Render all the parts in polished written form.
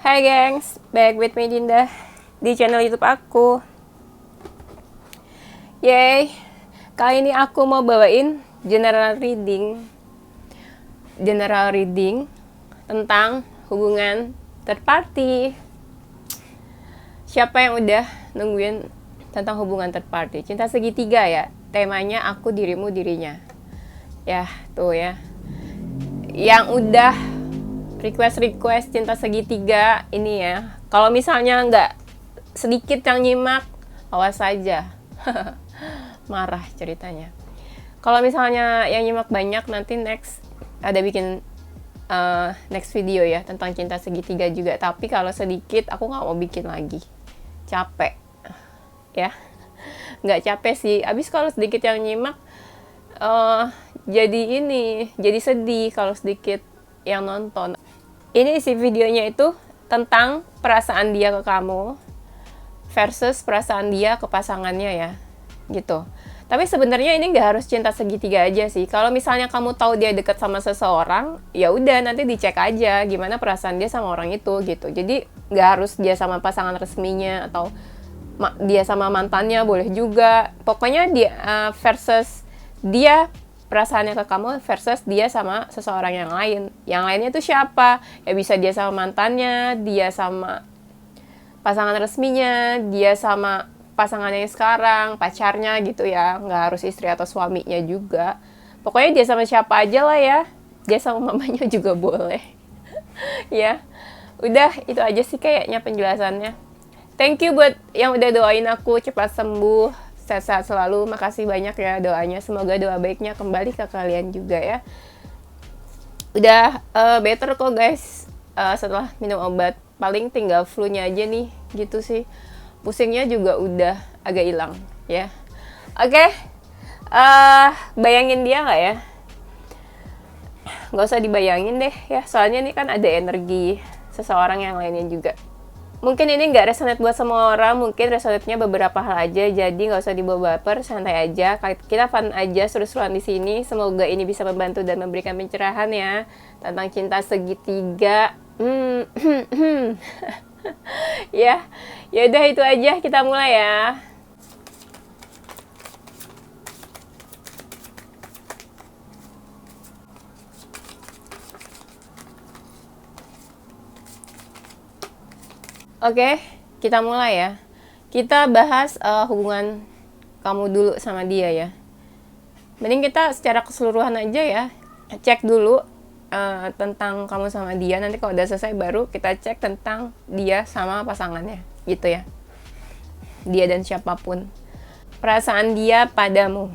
Hai gengs, back with me Dinda di channel YouTube aku. Yeay, kali ini aku mau bawain general reading tentang hubungan third party. Siapa yang udah nungguin tentang hubungan third party? Cinta segitiga ya, temanya aku, dirimu, dirinya. Ya, tuh ya. Yang udah request cinta segitiga ini ya. Kalau misalnya nggak sedikit yang nyimak, awas saja. Marah ceritanya. Kalau misalnya yang nyimak banyak, nanti next ada bikin next video ya tentang cinta segitiga juga. Tapi kalau sedikit, aku nggak mau bikin lagi. Capek. Ya. Nggak capek sih. Abis kalau sedikit yang nyimak, jadi sedih kalau sedikit yang nonton. Ini isi videonya itu tentang perasaan dia ke kamu versus perasaan dia ke pasangannya ya, gitu. Tapi sebenarnya ini nggak harus cinta segitiga aja sih. Kalau misalnya kamu tahu dia deket sama seseorang, ya udah nanti dicek aja gimana perasaan dia sama orang itu gitu. Jadi nggak harus dia sama pasangan resminya atau dia sama mantannya, boleh juga. Pokoknya dia versus dia perasaannya ke kamu versus dia sama seseorang yang lain. Yang lainnya itu siapa? Ya bisa dia sama mantannya, dia sama pasangan resminya, dia sama pasangannya yang sekarang, pacarnya gitu ya. Nggak harus istri atau suaminya juga. Pokoknya dia sama siapa aja lah ya. Dia sama mamanya juga boleh. Ya, udah itu aja sih kayaknya penjelasannya. Thank you buat yang udah doain aku cepat sembuh, sehat-sehat selalu. Makasih banyak ya doanya. Semoga doa baiknya kembali ke kalian juga ya. Udah better kok guys setelah minum obat. Paling tinggal flu-nya aja nih gitu sih. Pusingnya juga udah agak hilang ya. Oke. Bayangin dia nggak ya? Nggak usah dibayangin deh ya. Soalnya ini kan ada energi seseorang yang lainnya juga. Mungkin ini nggak resonate buat semua orang, mungkin resonate-nya beberapa hal aja, jadi nggak usah dibawa baper, santai aja. Kita fun aja, seru-seruan di sini. Semoga ini bisa membantu dan memberikan pencerahan ya tentang cinta segitiga. Ya, yaudah itu aja, kita mulai ya. Oke, kita mulai ya. Kita bahas hubungan kamu dulu sama dia ya. Mending kita secara keseluruhan aja ya. Cek dulu tentang kamu sama dia. Nanti kalau udah selesai baru kita cek tentang dia sama pasangannya. Gitu ya. Dia dan siapapun. Perasaan dia padamu.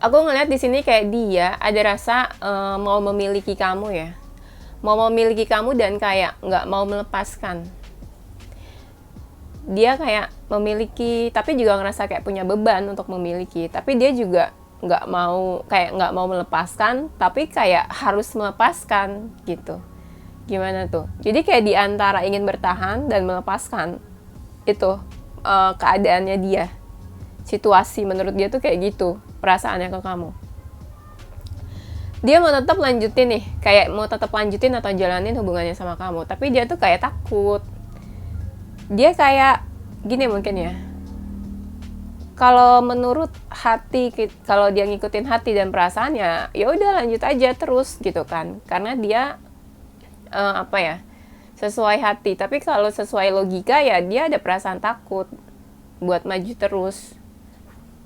Aku ngeliat di sini kayak dia ada rasa mau memiliki kamu ya. Mau memiliki kamu dan kayak nggak mau melepaskan. Dia kayak memiliki, tapi juga ngerasa kayak punya beban untuk memiliki. Tapi dia juga nggak mau melepaskan, tapi kayak harus melepaskan gitu. Gimana tuh? Jadi kayak di antara ingin bertahan dan melepaskan itu keadaannya dia. Situasi menurut dia tuh kayak gitu perasaannya ke kamu. Dia mau tetap lanjutin nih, kayak mau tetap lanjutin atau jalanin hubungannya sama kamu, tapi dia tuh kayak takut. Dia kayak gini mungkin ya, kalau menurut hati, kalau dia ngikutin hati dan perasaannya, ya udah lanjut aja terus gitu kan, karena dia sesuai hati. Tapi kalau sesuai logika ya dia ada perasaan takut buat maju terus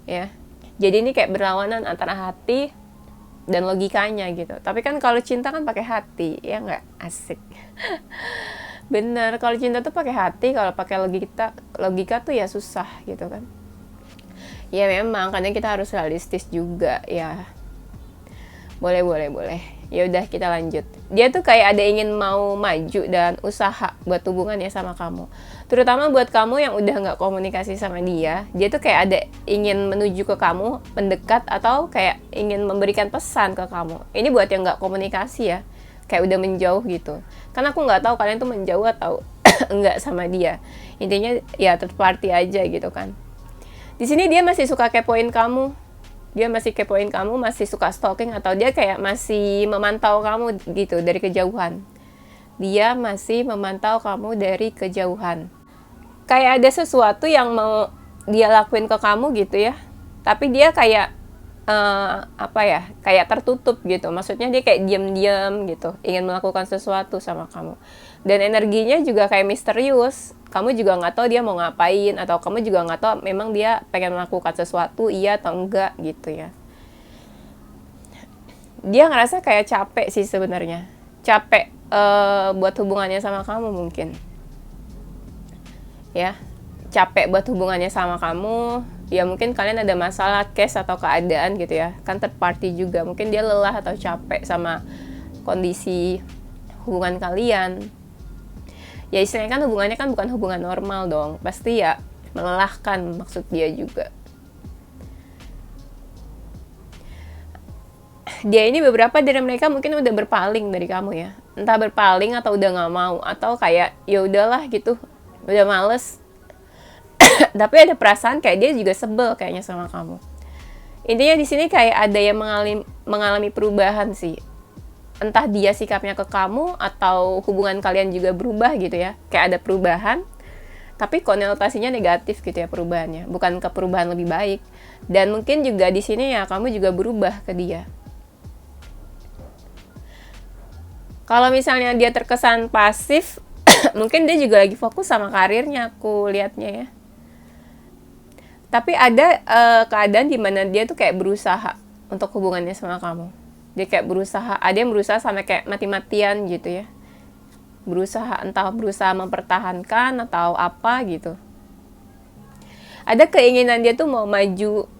ya. Jadi ini kayak berlawanan antara hati dan logikanya gitu. Tapi kan kalau cinta kan pakai hati, ya nggak? Asik. Bener, kalau cinta tuh pakai hati, kalau pakai logika tuh ya susah gitu kan. Ya memang, kadang kita harus realistis juga ya. Boleh. Ya udah kita lanjut. Dia tuh kayak ada ingin mau maju dan usaha buat hubungannya sama kamu. Terutama buat kamu yang udah nggak komunikasi sama dia tuh kayak ada ingin menuju ke kamu, mendekat atau kayak ingin memberikan pesan ke kamu. Ini buat yang nggak komunikasi ya, kayak udah menjauh gitu. Karena aku nggak tahu kalian tuh menjauh atau enggak sama dia. Intinya ya third party aja gitu kan. Di sini dia masih suka kepoin kamu. Dia masih kepoin kamu, masih suka stalking, atau dia kayak masih memantau kamu gitu dari kejauhan. dia masih memantau kamu dari kejauhan. Kayak ada sesuatu yang mau dia lakuin ke kamu gitu ya, tapi dia kayak kayak tertutup gitu. Maksudnya dia kayak diam-diam gitu, ingin melakukan sesuatu sama kamu. Dan energinya juga kayak misterius. Kamu juga nggak tahu dia mau ngapain, atau kamu juga nggak tahu memang dia pengen melakukan sesuatu iya atau enggak gitu ya. Dia ngerasa kayak capek sih sebenarnya, capek buat hubungannya sama kamu mungkin ya, capek buat hubungannya sama kamu ya. Mungkin kalian ada masalah case atau keadaan gitu ya, kan third party juga, mungkin dia lelah atau capek sama kondisi hubungan kalian ya. Istilahnya kan hubungannya kan bukan hubungan normal dong, pasti ya melelahkan maksud dia juga. Dia ini beberapa dari mereka mungkin udah berpaling dari kamu ya, entah berpaling atau udah nggak mau, atau kayak ya udahlah gitu, udah males. Tapi ada perasaan kayak dia juga sebel kayaknya sama kamu. Intinya di sini kayak ada yang mengalami perubahan sih, entah dia sikapnya ke kamu atau hubungan kalian juga berubah gitu ya, kayak ada perubahan tapi konotasinya negatif gitu ya perubahannya, bukan ke perubahan lebih baik. Dan mungkin juga di sini ya kamu juga berubah ke dia. Kalau misalnya dia terkesan pasif, mungkin dia juga lagi fokus sama karirnya, aku lihatnya ya. Tapi ada keadaan dimana dia tuh kayak berusaha untuk hubungannya sama kamu. Dia kayak berusaha, ada yang berusaha sampai kayak mati-matian gitu ya. Berusaha, entah berusaha mempertahankan atau apa gitu. Ada keinginan dia tuh mau maju,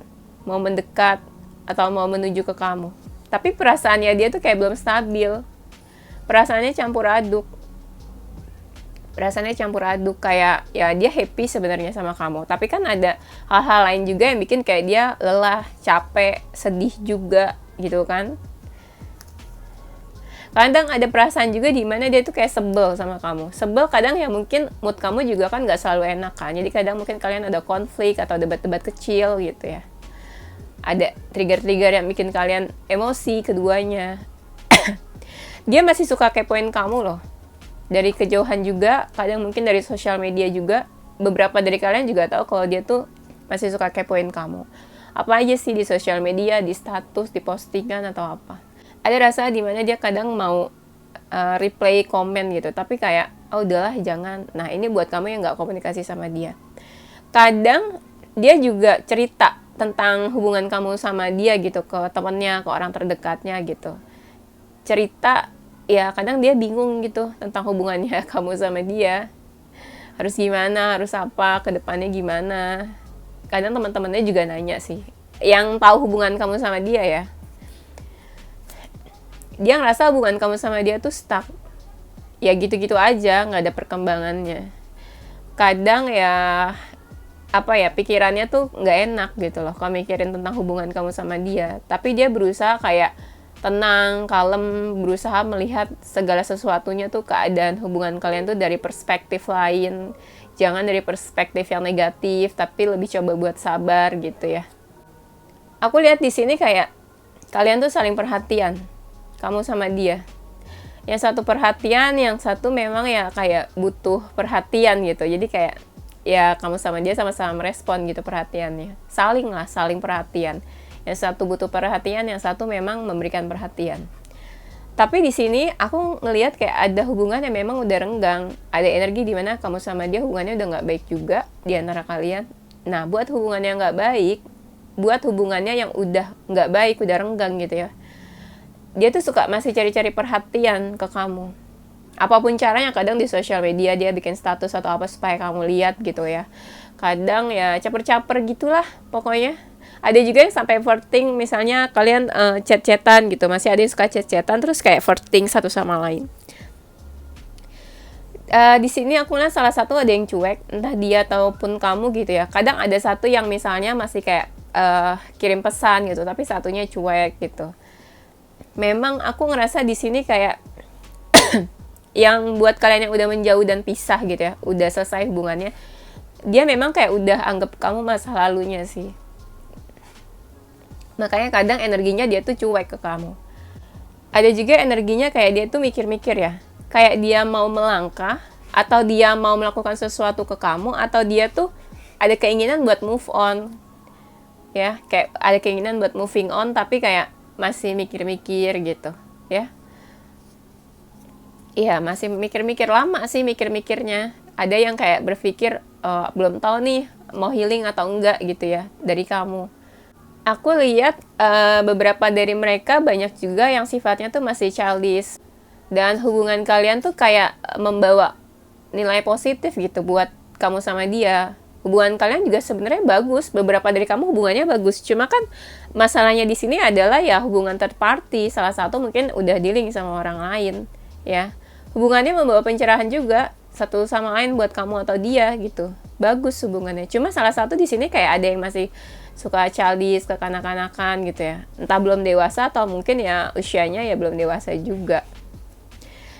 mau mendekat, atau mau menuju ke kamu. Tapi perasaannya dia tuh kayak belum stabil. Perasaannya campur aduk. Kayak ya dia happy sebenarnya sama kamu, tapi kan ada hal-hal lain juga yang bikin kayak dia lelah, capek, sedih juga gitu kan. Kadang ada perasaan juga di mana dia tuh kayak sebel sama kamu. Sebel kadang ya mungkin mood kamu juga kan nggak selalu enak kan. Jadi kadang mungkin kalian ada konflik atau debat-debat kecil gitu ya. Ada trigger-trigger yang bikin kalian emosi keduanya. Dia masih suka kepoin kamu loh. Dari kejauhan juga, kadang mungkin dari sosial media juga. Beberapa dari kalian juga tahu kalau dia tuh masih suka kepoin kamu. Apa aja sih di sosial media, di status, di postingan atau apa. Ada rasa dimana dia kadang mau replay komen gitu, tapi kayak, oh udahlah jangan. Nah ini buat kamu yang nggak komunikasi sama dia. Kadang dia juga cerita tentang hubungan kamu sama dia gitu ke temennya, ke orang terdekatnya gitu. Cerita, ya kadang dia bingung gitu tentang hubungannya kamu sama dia. Harus gimana, harus apa, ke depannya gimana. Kadang teman-temannya juga nanya sih, yang tahu hubungan kamu sama dia ya. Dia ngerasa hubungan kamu sama dia tuh stuck. Ya gitu-gitu aja, nggak ada perkembangannya. Kadang ya, pikirannya tuh nggak enak gitu loh kalau mikirin tentang hubungan kamu sama dia. Tapi dia berusaha kayak tenang, kalem, berusaha melihat segala sesuatunya tuh keadaan hubungan kalian tuh dari perspektif lain. Jangan dari perspektif yang negatif, tapi lebih coba buat sabar gitu ya. Aku lihat di sini kayak kalian tuh saling perhatian, kamu sama dia. Yang satu perhatian, yang satu memang ya kayak butuh perhatian gitu. Jadi kayak ya kamu sama dia sama-sama merespon gitu perhatiannya. Saling perhatian. Yang satu butuh perhatian, yang satu memang memberikan perhatian. Tapi di sini aku ngelihat kayak ada hubungan yang memang udah renggang. Ada energi di mana kamu sama dia hubungannya udah nggak baik juga di antara kalian. Nah, buat hubungannya nggak baik, buat hubungannya yang udah nggak baik, udah renggang gitu ya. Dia tuh suka masih cari-cari perhatian ke kamu. Apapun caranya, kadang di sosial media dia bikin status atau apa supaya kamu lihat gitu ya. Kadang ya caper-caper gitulah pokoknya. Ada juga yang sampai flirting, misalnya kalian chat-chatan gitu, masih ada yang suka chat-chatan terus kayak flirting satu sama lain. Di sini aku lihat salah satu ada yang cuek, entah dia ataupun kamu gitu ya. Kadang ada satu yang misalnya masih kayak kirim pesan gitu, tapi satunya cuek gitu. Memang aku ngerasa di sini kayak yang buat kalian yang udah menjauh dan pisah gitu ya, udah selesai hubungannya, dia memang kayak udah anggap kamu masa lalunya sih. Makanya kadang energinya dia tuh cuek ke kamu. Ada juga energinya kayak dia tuh mikir-mikir ya. kayak dia mau melangkah, atau dia mau melakukan sesuatu ke kamu, atau dia tuh ada keinginan buat move on. Ya, kayak ada keinginan buat moving on, tapi kayak masih mikir-mikir gitu, ya. Iya, masih mikir-mikir, lama sih mikir-mikirnya. Ada yang kayak berpikir, belum tahu nih mau healing atau enggak gitu ya dari kamu. Aku lihat beberapa dari mereka banyak juga yang sifatnya tuh masih childish. Dan hubungan kalian tuh kayak membawa nilai positif gitu buat kamu sama dia. Hubungan kalian juga sebenarnya bagus. Beberapa dari kamu hubungannya bagus. Cuma kan masalahnya di sini adalah ya hubungan third party. Salah satu mungkin udah dealing sama orang lain, ya. Hubungannya membawa pencerahan juga satu sama lain buat kamu atau dia gitu. Bagus hubungannya. Cuma salah satu di sini kayak ada yang masih suka childish, kekanak-kanakan gitu ya. Entah belum dewasa atau mungkin ya usianya ya belum dewasa juga.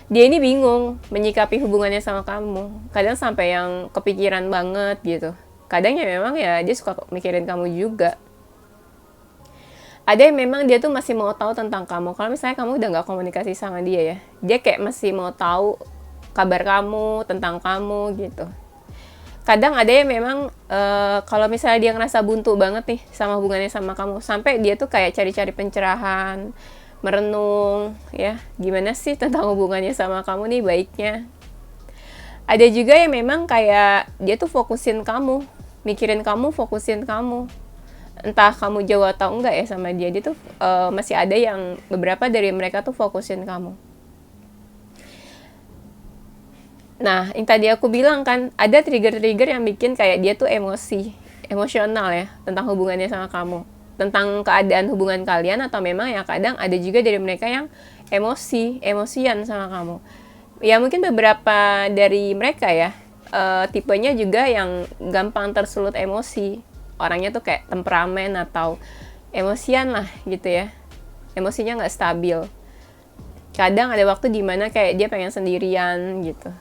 Dia ini bingung menyikapi hubungannya sama kamu. Kadang sampai yang kepikiran banget gitu. Kadang ya memang ya dia suka mikirin kamu juga. Ada yang memang dia tuh masih mau tahu tentang kamu. Kalau misalnya kamu udah nggak komunikasi sama dia ya, dia kayak masih mau tahu kabar kamu, tentang kamu gitu. Kadang ada yang memang kalau misalnya dia ngerasa buntu banget nih sama hubungannya sama kamu, sampai dia tuh kayak cari-cari pencerahan, merenung, ya gimana sih tentang hubungannya sama kamu nih baiknya. Ada juga yang memang kayak dia tuh fokusin kamu, mikirin kamu, fokusin kamu. Entah kamu jauh atau enggak ya sama dia tuh masih ada yang beberapa dari mereka tuh fokusin kamu. Nah, yang tadi aku bilang kan, ada trigger-trigger yang bikin kayak dia tuh emosional ya, tentang hubungannya sama kamu. Tentang keadaan hubungan kalian, atau memang ya kadang ada juga dari mereka yang emosian sama kamu. Ya mungkin beberapa dari mereka ya, tipenya juga yang gampang tersulut emosi. Orangnya tuh kayak temperamen atau emosian lah gitu ya. Emosinya nggak stabil. Kadang ada waktu dimana kayak dia pengen sendirian gitu.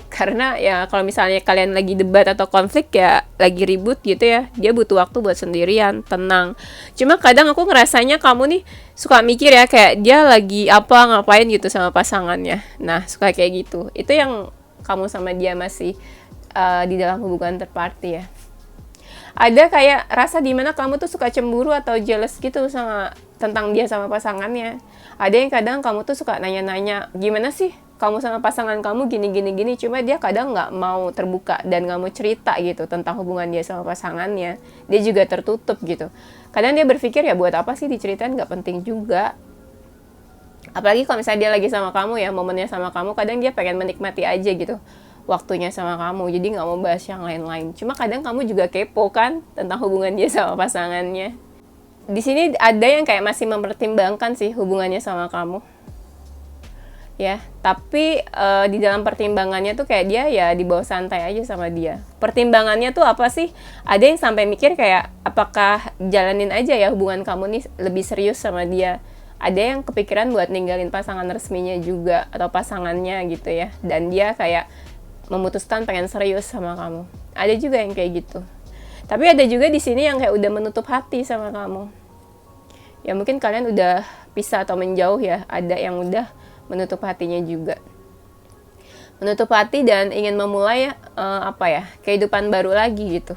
Karena ya kalau misalnya kalian lagi debat atau konflik ya lagi ribut gitu ya, dia butuh waktu buat sendirian, tenang. Cuma kadang aku ngerasanya kamu nih suka mikir ya kayak dia lagi apa ngapain gitu sama pasangannya. Nah suka kayak gitu. Itu yang kamu sama dia masih di dalam hubungan third party ya. Ada kayak rasa dimana kamu tuh suka cemburu atau jealous gitu sama tentang dia sama pasangannya. Ada yang kadang kamu tuh suka nanya-nanya, gimana sih kamu sama pasangan kamu gini. Cuma dia kadang nggak mau terbuka dan nggak mau cerita gitu tentang hubungan dia sama pasangannya. Dia juga tertutup gitu. Kadang dia berpikir ya buat apa sih diceritain, nggak penting juga. Apalagi kalau misalnya dia lagi sama kamu ya, momennya sama kamu, kadang dia pengen menikmati aja gitu waktunya sama kamu, jadi nggak mau bahas yang lain-lain. Cuma kadang kamu juga kepo kan tentang hubungan dia sama pasangannya. Di sini ada yang kayak masih mempertimbangkan sih hubungannya sama kamu, ya. Tapi di dalam pertimbangannya tuh kayak dia ya dibawa santai aja sama dia. Pertimbangannya tuh apa sih? Ada yang sampai mikir kayak apakah jalanin aja ya hubungan kamu nih lebih serius sama dia. Ada yang kepikiran buat ninggalin pasangan resminya juga atau pasangannya gitu ya. Dan dia kayak memutuskan pengen serius sama kamu. Ada juga yang kayak gitu. Tapi ada juga di sini yang kayak udah menutup hati sama kamu. Ya mungkin kalian udah pisah atau menjauh ya. Ada yang udah menutup hatinya juga. Menutup hati dan ingin memulai kehidupan baru lagi gitu.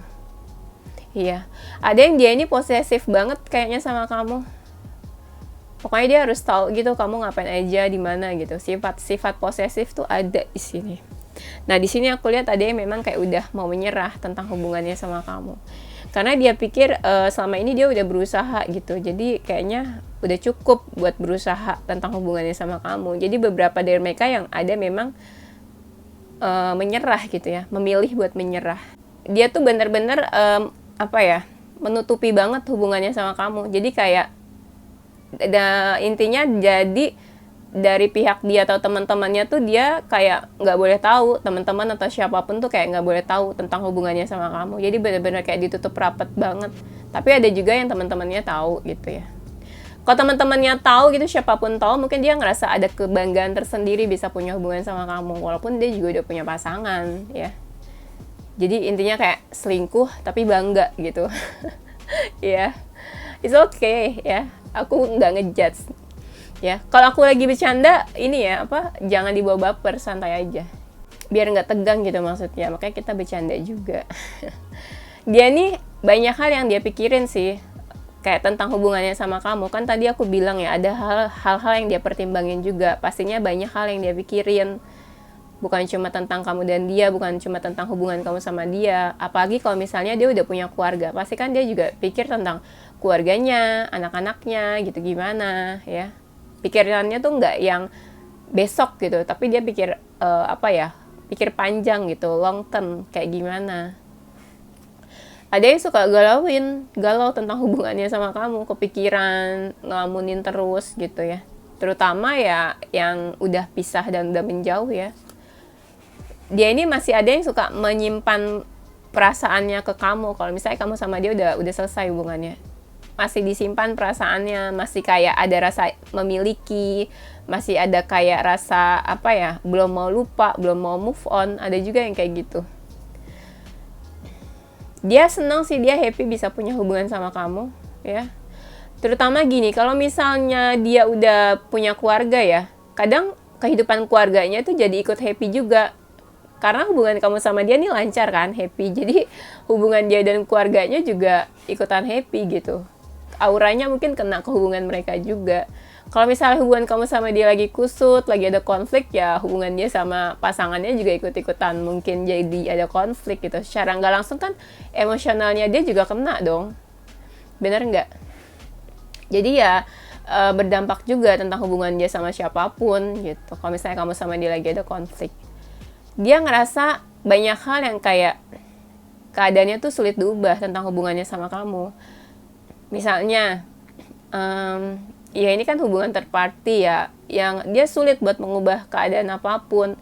Iya. Ada yang dia ini posesif banget kayaknya sama kamu. Pokoknya dia harus tahu gitu kamu ngapain aja di mana gitu. Sifat posesif tuh ada di sini. Nah, di sini aku lihat ada yang memang kayak udah mau menyerah tentang hubungannya sama kamu. Karena dia pikir selama ini dia udah berusaha gitu. Jadi kayaknya udah cukup buat berusaha tentang hubungannya sama kamu. Jadi beberapa dari mereka yang ada memang menyerah gitu ya, memilih buat menyerah. Dia tuh bener-bener menutupi banget hubungannya sama kamu. Jadi kayak intinya jadi dari pihak dia atau teman-temannya tuh dia kayak nggak boleh tahu, teman-teman atau siapapun tuh kayak nggak boleh tahu tentang hubungannya sama kamu. Jadi benar-benar kayak ditutup rapat banget. Tapi ada juga yang teman-temannya tahu gitu ya. Kalau teman-temannya tahu gitu, siapapun tahu, mungkin dia ngerasa ada kebanggaan tersendiri bisa punya hubungan sama kamu, walaupun dia juga udah punya pasangan ya. Jadi intinya kayak selingkuh tapi bangga gitu. Ya, it's okay ya. Aku nggak ngejudge. Ya, kalau aku lagi bercanda, ini ya jangan dibawa baper, santai aja. Biar nggak tegang gitu maksudnya. Makanya kita bercanda juga. Dia nih banyak hal yang dia pikirin sih. Kayak tentang hubungannya sama kamu. Kan tadi aku bilang ya, ada hal-hal yang dia pertimbangin juga. Pastinya banyak hal yang dia pikirin. Bukan cuma tentang kamu dan dia, bukan cuma tentang hubungan kamu sama dia. Apalagi kalau misalnya dia udah punya keluarga. Pasti kan dia juga pikir tentang keluarganya, anak-anaknya gitu gimana ya. Pikirannya tuh nggak yang besok gitu, tapi dia pikir pikir panjang gitu, long term kayak gimana. Ada yang suka galau tentang hubungannya sama kamu, kepikiran, ngelamunin terus gitu ya. Terutama ya yang udah pisah dan udah menjauh ya. Dia ini masih ada yang suka menyimpan perasaannya ke kamu. Kalau misalnya kamu sama dia udah selesai hubungannya, masih disimpan perasaannya, masih kayak ada rasa memiliki, masih ada kayak rasa belum mau lupa, belum mau move on. Ada juga yang kayak gitu. Dia senang sih, dia happy bisa punya hubungan sama kamu ya. Terutama gini, kalau misalnya dia udah punya keluarga ya, kadang kehidupan keluarganya tuh jadi ikut happy juga. Karena hubungan kamu sama dia nih lancar kan, happy. Jadi hubungan dia dan keluarganya juga ikutan happy gitu. Auranya mungkin kena ke hubungan mereka juga. Kalau misalnya hubungan kamu sama dia lagi kusut, lagi ada konflik, ya hubungan dia sama pasangannya juga ikut-ikutan mungkin jadi ada konflik gitu. Secara nggak langsung kan emosionalnya dia juga kena dong. Bener nggak? Jadi ya berdampak juga tentang hubungan dia sama siapapun gitu. Kalau misalnya kamu sama dia lagi ada konflik. Dia ngerasa banyak hal yang kayak keadaannya tuh sulit diubah tentang hubungannya sama kamu. Misalnya, ya ini kan hubungan third party ya, yang dia sulit buat mengubah keadaan apapun.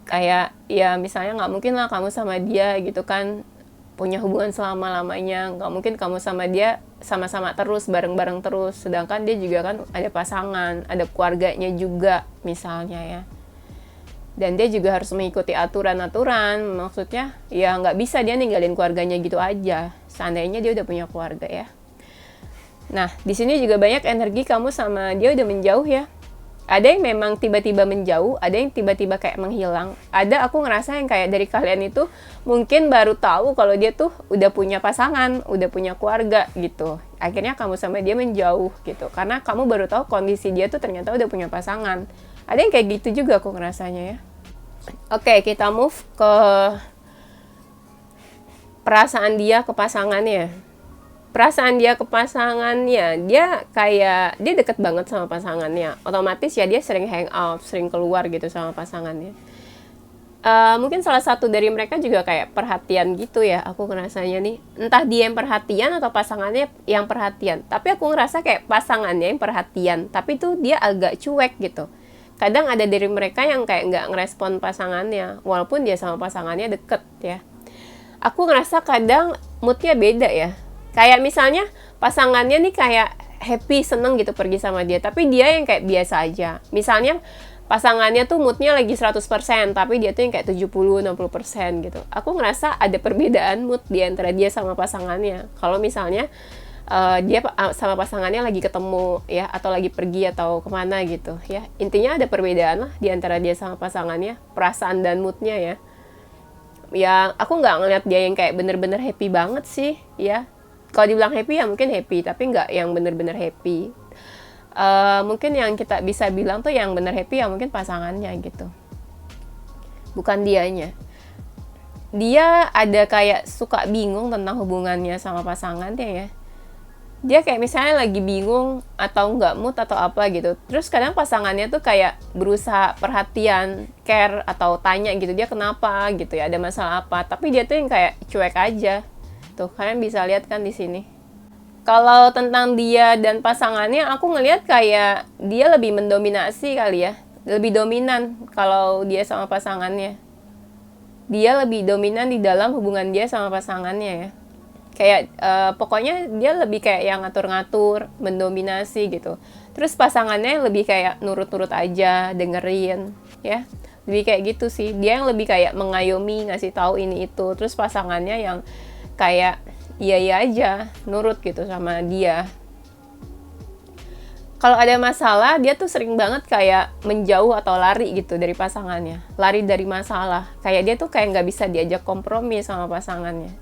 Kayak, ya misalnya nggak mungkin lah kamu sama dia gitu kan, punya hubungan selama-lamanya. Nggak mungkin kamu sama dia sama-sama terus, bareng-bareng terus. Sedangkan dia juga kan ada pasangan, ada keluarganya juga misalnya ya. Dan dia juga harus mengikuti aturan-aturan. Maksudnya, ya nggak bisa dia ninggalin keluarganya gitu aja. Seandainya dia udah punya keluarga ya. Nah, di sini juga banyak energi kamu sama dia udah menjauh ya. Ada yang memang tiba-tiba menjauh, ada yang tiba-tiba kayak menghilang. Ada aku ngerasa yang kayak dari kalian itu mungkin baru tahu kalau dia tuh udah punya pasangan, udah punya keluarga gitu. Akhirnya kamu sama dia menjauh gitu. Karena kamu baru tahu kondisi dia tuh ternyata udah punya pasangan. Ada yang kayak gitu juga aku ngerasanya ya. Oke, kita move ke perasaan dia ke pasangannya. Perasaan dia ke pasangannya, dia deket banget sama pasangannya. Otomatis ya dia sering hang out, sering keluar gitu sama pasangannya. Mungkin salah satu dari mereka juga kayak perhatian gitu ya, aku ngerasanya nih. Entah dia yang perhatian atau pasangannya yang perhatian. Tapi aku ngerasa kayak pasangannya yang perhatian, tapi tuh dia agak cuek gitu. Kadang ada dari mereka yang kayak nggak ngerespon pasangannya, walaupun dia sama pasangannya deket ya. Aku ngerasa kadang moodnya beda ya. Kayak misalnya pasangannya nih kayak happy, seneng gitu pergi sama dia. Tapi dia yang kayak biasa aja. Misalnya pasangannya tuh moodnya lagi 100%, tapi dia tuh yang kayak 70-60% gitu. Aku ngerasa ada perbedaan mood di antara dia sama pasangannya. Kalau misalnya dia sama pasangannya lagi ketemu ya, atau lagi pergi atau kemana gitu ya. Intinya ada perbedaan lah di antara dia sama pasangannya, perasaan dan moodnya ya. Ya aku nggak ngeliat dia yang kayak bener-bener happy banget sih ya. Kalau dibilang happy ya mungkin happy, tapi nggak yang bener-bener happy. Mungkin yang kita bisa bilang tuh yang bener happy ya mungkin pasangannya gitu, bukan dianya. Dia ada kayak suka bingung tentang hubungannya sama pasangannya ya. Dia kayak misalnya lagi bingung atau nggak mood atau apa gitu. Terus kadang pasangannya tuh kayak berusaha perhatian, care atau tanya gitu, dia kenapa gitu ya, ada masalah apa. Tapi dia tuh yang kayak cuek aja. Tuh, kalian bisa lihat kan di sini. Kalau tentang dia dan pasangannya, aku ngelihat kayak dia lebih mendominasi kali ya. Lebih dominan kalau dia sama pasangannya. Dia lebih dominan di dalam hubungan dia sama pasangannya ya. Kayak pokoknya dia lebih kayak yang ngatur-ngatur, mendominasi gitu. Terus pasangannya lebih kayak nurut-nurut aja, dengerin ya. Lebih kayak gitu sih. Dia yang lebih kayak mengayomi, ngasih tahu ini itu. Terus pasangannya yang kayak iya aja, nurut gitu sama dia. Kalau ada masalah, dia tuh sering banget kayak menjauh atau lari gitu dari pasangannya. Lari dari masalah. Kayak dia tuh kayak nggak bisa diajak kompromi sama pasangannya.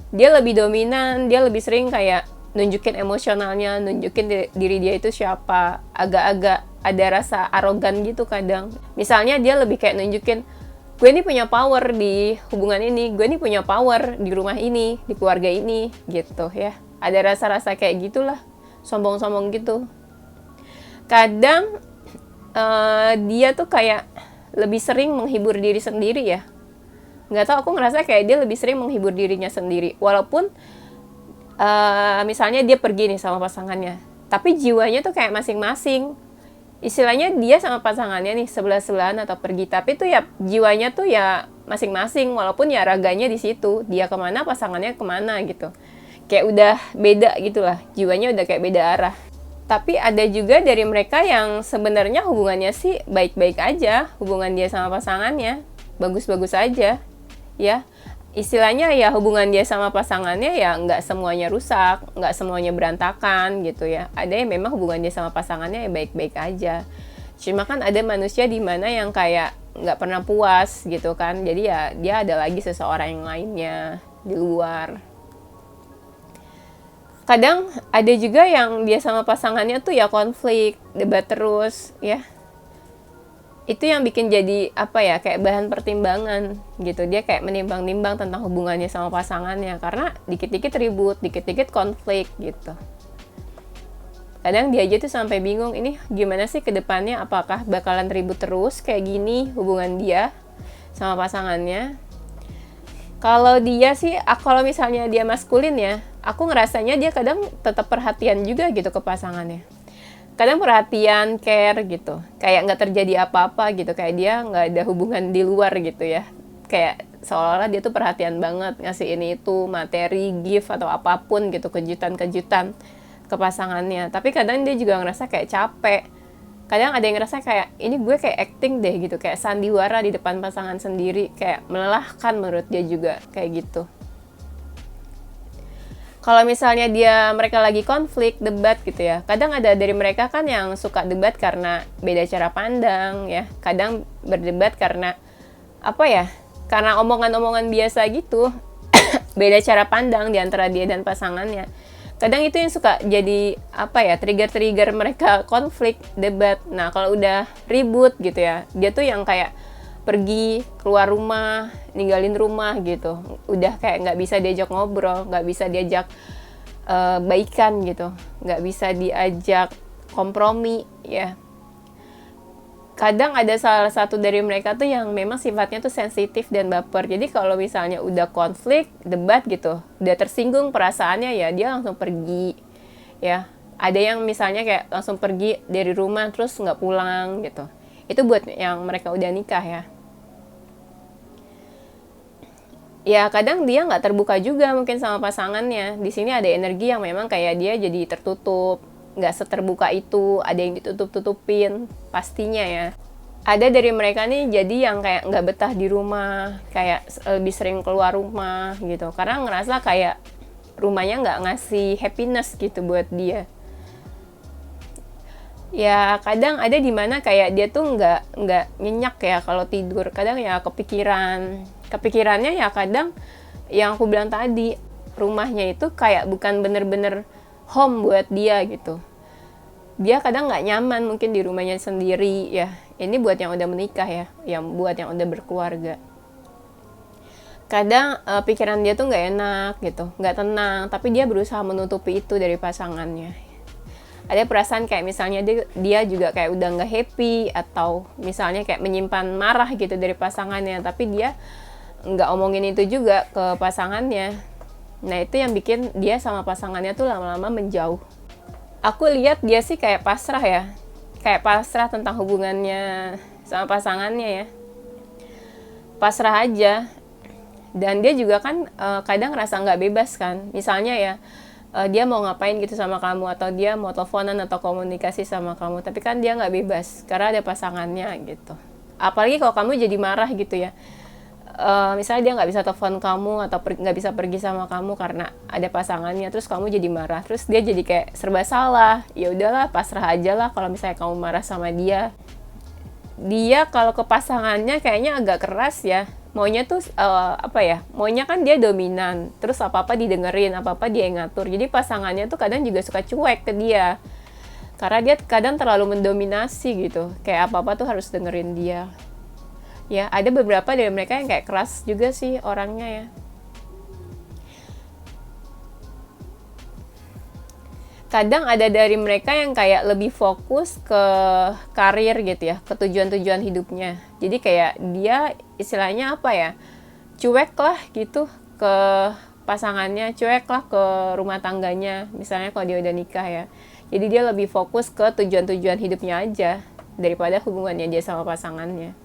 Dia lebih dominan, dia lebih sering kayak nunjukin emosionalnya, nunjukin diri dia itu siapa. Agak-agak ada rasa arogan gitu kadang. Misalnya dia lebih kayak nunjukin, gue ini punya power di hubungan ini, gue ini punya power di rumah ini, di keluarga ini, gitu ya. Ada rasa-rasa kayak gitulah, sombong-sombong gitu. Kadang dia tuh kayak lebih sering menghibur diri sendiri ya. Nggak tahu, aku ngerasa kayak dia lebih sering menghibur dirinya sendiri. Walaupun misalnya dia pergi nih sama pasangannya, tapi jiwanya tuh kayak masing-masing. Istilahnya dia sama pasangannya nih sebelah-sebelahan atau pergi, tapi tuh ya jiwanya tuh ya masing-masing. Walaupun ya raganya di situ, dia kemana pasangannya kemana gitu. Kayak udah beda gitu lah, jiwanya udah kayak beda arah. Tapi ada juga dari mereka yang sebenarnya hubungannya sih baik-baik aja, hubungan dia sama pasangannya bagus-bagus aja, ya. Istilahnya ya hubungan dia sama pasangannya ya nggak semuanya rusak, nggak semuanya berantakan gitu ya. Ada yang memang hubungan dia sama pasangannya ya baik-baik aja. Cuma kan ada manusia di mana yang kayak nggak pernah puas gitu kan, jadi ya dia ada lagi seseorang yang lainnya di luar. Kadang ada juga yang dia sama pasangannya tuh ya konflik, debat terus ya. Itu yang bikin jadi apa ya, kayak bahan pertimbangan gitu. Dia kayak menimbang-nimbang tentang hubungannya sama pasangannya karena dikit-dikit ribut, dikit-dikit konflik gitu. Kadang dia aja tuh sampai bingung, ini gimana sih ke depannya, apakah bakalan ribut terus kayak gini hubungan dia sama pasangannya. Kalau dia sih, kalau misalnya dia maskulin ya, aku ngerasanya dia kadang tetap perhatian juga gitu ke pasangannya. Kadang perhatian, care gitu. Kayak nggak terjadi apa-apa gitu. Kayak dia nggak ada hubungan di luar gitu ya. Kayak seolah-olah dia tuh perhatian banget. Ngasih ini itu, materi, gift, atau apapun gitu. Kejutan-kejutan ke pasangannya. Tapi kadang dia juga ngerasa kayak capek. Kadang ada yang ngerasa kayak, ini gue kayak acting deh gitu, kayak sandiwara di depan pasangan sendiri, kayak melelahkan menurut dia juga, kayak gitu. Kalau misalnya mereka lagi konflik, debat gitu ya, kadang ada dari mereka kan yang suka debat karena beda cara pandang ya, kadang berdebat karena, apa ya, karena omongan-omongan biasa gitu, beda cara pandang di antara dia dan pasangannya. Kadang itu yang suka jadi apa ya, trigger-trigger mereka konflik, debat. Nah kalau udah ribut gitu ya, dia tuh yang kayak pergi keluar rumah, ninggalin rumah gitu. Udah kayak nggak bisa diajak ngobrol, nggak bisa diajak baikan gitu, nggak bisa diajak kompromi ya. Kadang ada salah satu dari mereka tuh yang memang sifatnya tuh sensitif dan baper. Jadi kalau misalnya udah konflik, debat gitu, udah tersinggung perasaannya ya dia langsung pergi. Ya, ada yang misalnya kayak langsung pergi dari rumah terus nggak pulang gitu. Itu buat yang mereka udah nikah ya. Ya kadang dia nggak terbuka juga mungkin sama pasangannya. Di sini ada energi yang memang kayak dia jadi tertutup, nggak seterbuka itu, ada yang ditutup-tutupin pastinya ya. Ada dari mereka nih jadi yang kayak nggak betah di rumah, kayak lebih sering keluar rumah gitu, karena ngerasa kayak rumahnya nggak ngasih happiness gitu buat dia. Ya kadang ada di mana kayak dia tuh nggak nyenyak ya kalau tidur, kadang ya kepikirannya ya kadang yang aku bilang tadi, rumahnya itu kayak bukan bener-bener home buat dia gitu. Dia kadang nggak nyaman mungkin di rumahnya sendiri ya. Ini buat yang udah menikah ya, yang buat yang udah berkeluarga. Kadang pikiran dia tuh nggak enak gitu, nggak tenang, tapi dia berusaha menutupi itu dari pasangannya. Ada perasaan kayak misalnya dia juga kayak udah nggak happy, atau misalnya kayak menyimpan marah gitu dari pasangannya, tapi dia nggak omongin itu juga ke pasangannya. Nah itu yang bikin dia sama pasangannya tuh lama-lama menjauh. Aku lihat dia sih kayak pasrah ya, kayak pasrah tentang hubungannya sama pasangannya ya, pasrah aja. Dan dia juga kan kadang ngerasa nggak bebas kan, misalnya ya dia mau ngapain gitu sama kamu, atau dia mau teleponan atau komunikasi sama kamu, tapi kan dia nggak bebas karena ada pasangannya gitu. Apalagi kalau kamu jadi marah gitu ya, misalnya dia nggak bisa telepon kamu atau nggak bisa pergi sama kamu karena ada pasangannya, terus kamu jadi marah, terus dia jadi kayak serba salah. Ya udahlah, pasrah aja lah kalau misalnya kamu marah sama dia. Dia kalau ke pasangannya kayaknya agak keras ya, maunya tuh maunya kan dia dominan, terus apa-apa didengerin, apa-apa dia yang ngatur. Jadi pasangannya tuh kadang juga suka cuek ke dia karena dia kadang terlalu mendominasi gitu, kayak apa-apa tuh harus dengerin dia. Ya, ada beberapa dari mereka yang kayak keras juga sih orangnya ya. Kadang ada dari mereka yang kayak lebih fokus ke karir gitu ya, ke tujuan-tujuan hidupnya. Jadi kayak dia istilahnya apa ya, cuek lah gitu ke pasangannya, cuek lah ke rumah tangganya, misalnya kalau dia udah nikah ya. Jadi dia lebih fokus ke tujuan-tujuan hidupnya aja daripada hubungannya dia sama pasangannya.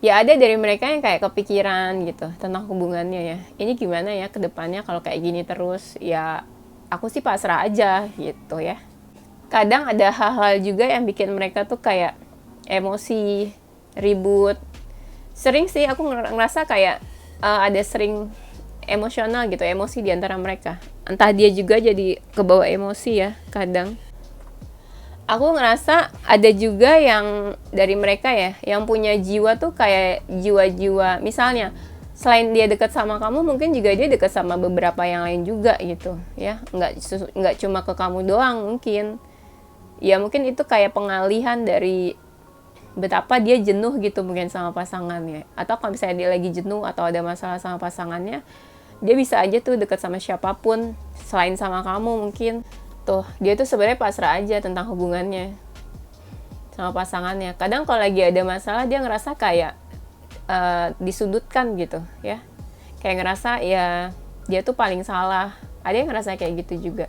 Ya ada dari mereka yang kayak kepikiran gitu tentang hubungannya ya. Ini gimana ya ke depannya kalau kayak gini terus, ya aku sih pasrah aja gitu ya. Kadang ada hal-hal juga yang bikin mereka tuh kayak emosi, ribut. Sering sih aku ngerasa kayak ada sering emosional gitu, emosi di antara mereka. Entah dia juga jadi kebawa emosi ya kadang. Aku ngerasa ada juga yang dari mereka ya, yang punya jiwa tuh kayak jiwa-jiwa, misalnya selain dia dekat sama kamu, mungkin juga dia dekat sama beberapa yang lain juga gitu ya, nggak cuma ke kamu doang mungkin. Ya mungkin itu kayak pengalihan dari betapa dia jenuh gitu mungkin sama pasangannya, atau kalau misalnya dia lagi jenuh atau ada masalah sama pasangannya, dia bisa aja tuh dekat sama siapapun selain sama kamu mungkin. Tuh, dia tuh sebenarnya pasrah aja tentang hubungannya sama pasangannya. Kadang kalau lagi ada masalah dia ngerasa kayak disudutkan gitu ya. Kayak ngerasa ya dia tuh paling salah. Ada yang ngerasa kayak gitu juga.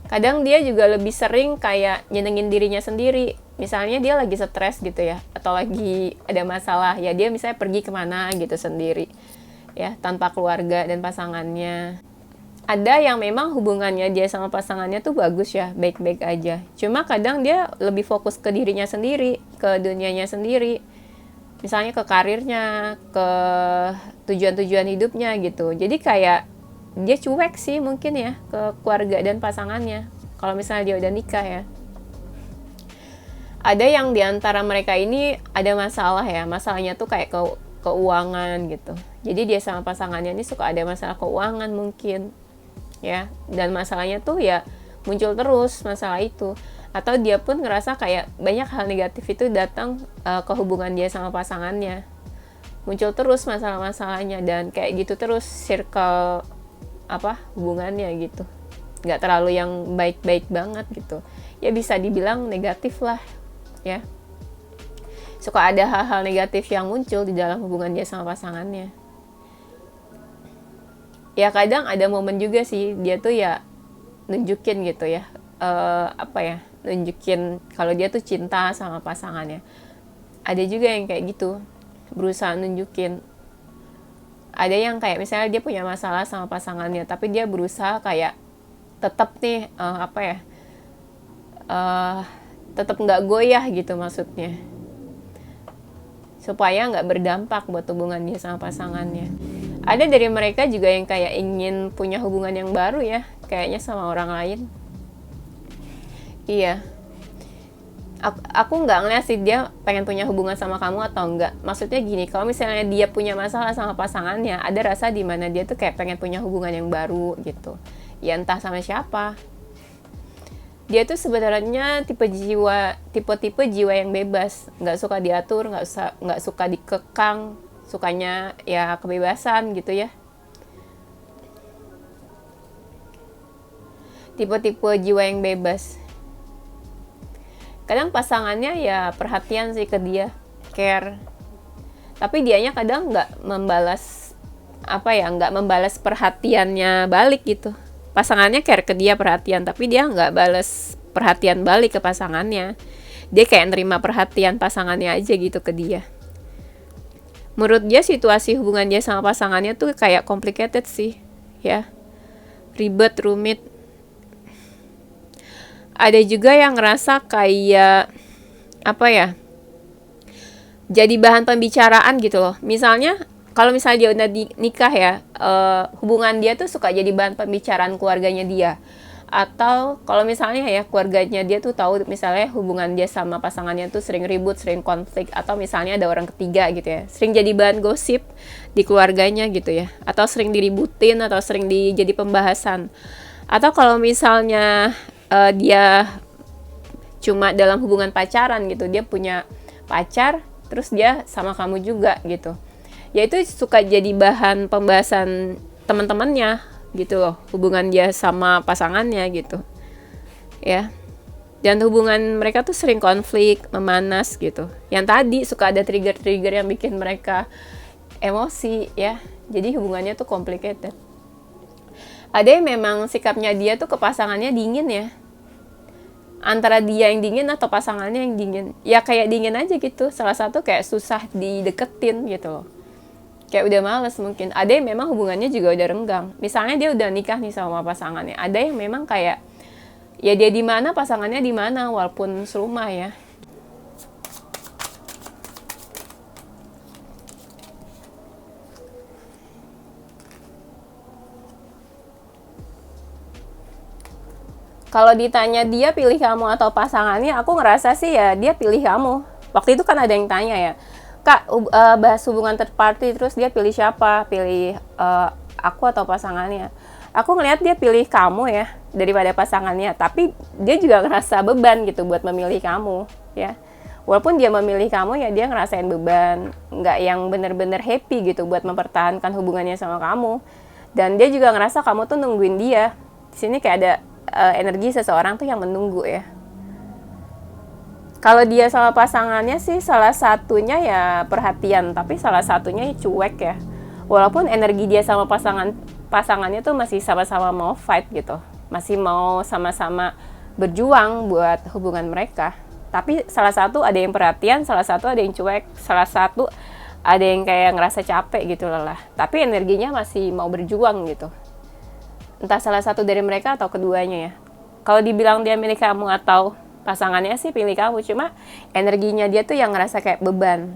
Kadang dia juga lebih sering kayak nyenengin dirinya sendiri. Misalnya dia lagi stres gitu ya, atau lagi ada masalah, ya dia misalnya pergi kemana gitu sendiri ya, tanpa keluarga dan pasangannya. Ada yang memang hubungannya dia sama pasangannya tuh bagus ya, baik-baik aja. Cuma kadang dia lebih fokus ke dirinya sendiri, ke dunianya sendiri. Misalnya ke karirnya, ke tujuan-tujuan hidupnya gitu. Jadi kayak dia cuek sih mungkin ya ke keluarga dan pasangannya. Kalau misalnya dia udah nikah ya. Ada yang diantara mereka ini ada masalah ya, masalahnya tuh kayak keuangan gitu. Jadi dia sama pasangannya ini suka ada masalah keuangan mungkin. Ya, dan masalahnya tuh ya muncul terus masalah itu, atau dia pun ngerasa kayak banyak hal negatif itu datang ke hubungan dia sama pasangannya, muncul terus masalah-masalahnya, dan kayak gitu terus circle hubungannya gitu, nggak terlalu yang baik-baik banget gitu ya, bisa dibilang negatif lah ya, suka ada hal-hal negatif yang muncul di dalam hubungan dia sama pasangannya. Ya kadang ada momen juga sih dia tuh ya nunjukin gitu ya, nunjukin kalau dia tuh cinta sama pasangannya. Ada juga yang kayak gitu, berusaha nunjukin. Ada yang kayak misalnya dia punya masalah sama pasangannya, tapi dia berusaha kayak tetap nih tetap nggak goyah gitu maksudnya, supaya nggak berdampak buat hubungan dia sama pasangannya. Ada dari mereka juga yang kayak ingin punya hubungan yang baru ya, kayaknya sama orang lain. Iya. Aku nggak ngeliat sih dia pengen punya hubungan sama kamu atau enggak. Maksudnya gini, kalau misalnya dia punya masalah sama pasangannya, ada rasa di mana dia tuh kayak pengen punya hubungan yang baru gitu. Ya entah sama siapa. Dia tuh sebenarnya tipe-tipe jiwa yang bebas, nggak suka diatur, nggak suka dikekang, sukanya ya kebebasan gitu ya. Tipe-tipe jiwa yang bebas. Kadang pasangannya ya perhatian sih ke dia, care. Tapi dianya kadang nggak membalas perhatiannya balik gitu. Pasangannya care ke dia, perhatian, tapi dia nggak balas perhatian balik ke pasangannya. Dia kayak nerima perhatian pasangannya aja gitu ke dia. Menurut dia situasi hubungan dia sama pasangannya tuh kayak complicated sih ya, ribet, rumit. Ada juga yang ngerasa kayak jadi bahan pembicaraan gitu loh. Misalnya kalau misalnya dia udah nikah ya, hubungan dia tuh suka jadi bahan pembicaraan keluarganya dia. Atau kalau misalnya ya keluarganya dia tuh tahu misalnya hubungan dia sama pasangannya tuh sering ribut, sering konflik, atau misalnya ada orang ketiga gitu ya, sering jadi bahan gosip di keluarganya gitu ya, atau sering diributin atau sering jadi pembahasan. Atau kalau misalnya dia cuma dalam hubungan pacaran gitu, dia punya pacar terus dia sama kamu juga gitu, ya itu suka jadi bahan pembahasan teman-temannya gitu loh, hubungan dia sama pasangannya gitu ya. Dan hubungan mereka tuh sering konflik, memanas gitu, yang tadi suka ada trigger-trigger yang bikin mereka emosi ya, jadi hubungannya tuh complicated. Ada yang memang sikapnya dia tuh ke pasangannya dingin ya, antara dia yang dingin atau pasangannya yang dingin ya, kayak dingin aja gitu, salah satu kayak susah dideketin gitu loh, kayak udah males mungkin. Ada yang memang hubungannya juga udah renggang. Misalnya dia udah nikah nih sama pasangannya. Ada yang memang kayak ya dia di mana pasangannya di mana walaupun serumah ya. Kalau ditanya dia pilih kamu atau pasangannya, aku ngerasa sih ya dia pilih kamu. Waktu itu kan ada yang tanya ya, Kak, bahas hubungan third party, terus dia pilih siapa? Pilih aku atau pasangannya? Aku ngelihat dia pilih kamu ya, daripada pasangannya. Tapi dia juga ngerasa beban gitu buat memilih kamu ya. Walaupun dia memilih kamu ya, dia ngerasain beban, nggak yang bener-bener happy gitu buat mempertahankan hubungannya sama kamu. Dan dia juga ngerasa kamu tuh nungguin dia. Di sini kayak ada energi seseorang tuh yang menunggu ya. Kalau dia sama pasangannya sih salah satunya ya perhatian, tapi salah satunya cuek ya. Walaupun energi dia sama pasangannya tuh masih sama-sama mau fight gitu, masih mau sama-sama berjuang buat hubungan mereka. Tapi salah satu ada yang perhatian, salah satu ada yang cuek, salah satu ada yang kayak ngerasa capek gitu lelah. Tapi energinya masih mau berjuang gitu. Entah salah satu dari mereka atau keduanya ya. Kalau dibilang dia milik kamu atau pasangannya sih pilih kamu, cuma energinya dia tuh yang ngerasa kayak beban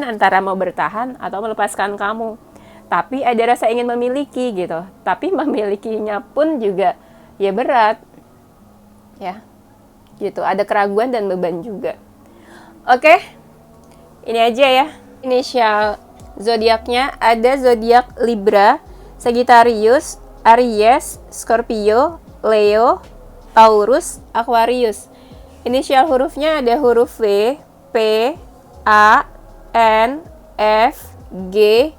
antara mau bertahan atau melepaskan kamu. Tapi ada rasa ingin memiliki gitu, tapi memilikinya pun juga ya berat ya gitu, ada keraguan dan beban juga. Oke, ini aja ya inisial zodiaknya. Ada zodiak Libra, Sagittarius, Aries, Scorpio, Leo, Taurus, Aquarius. Inisial hurufnya ada huruf V, P, A, N, F, G,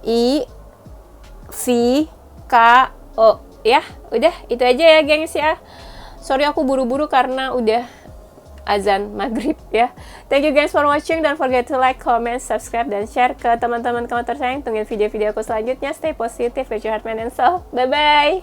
I, V, K, O. Ya, udah itu aja ya gengs ya. Sorry aku buru-buru karena udah azan maghrib ya. Thank you guys for watching. Don't forget to like, comment, subscribe, dan share ke teman-teman kamu tersayang. Tungguin video-video aku selanjutnya. Stay positive with your heart, mind, and soul. Bye-bye.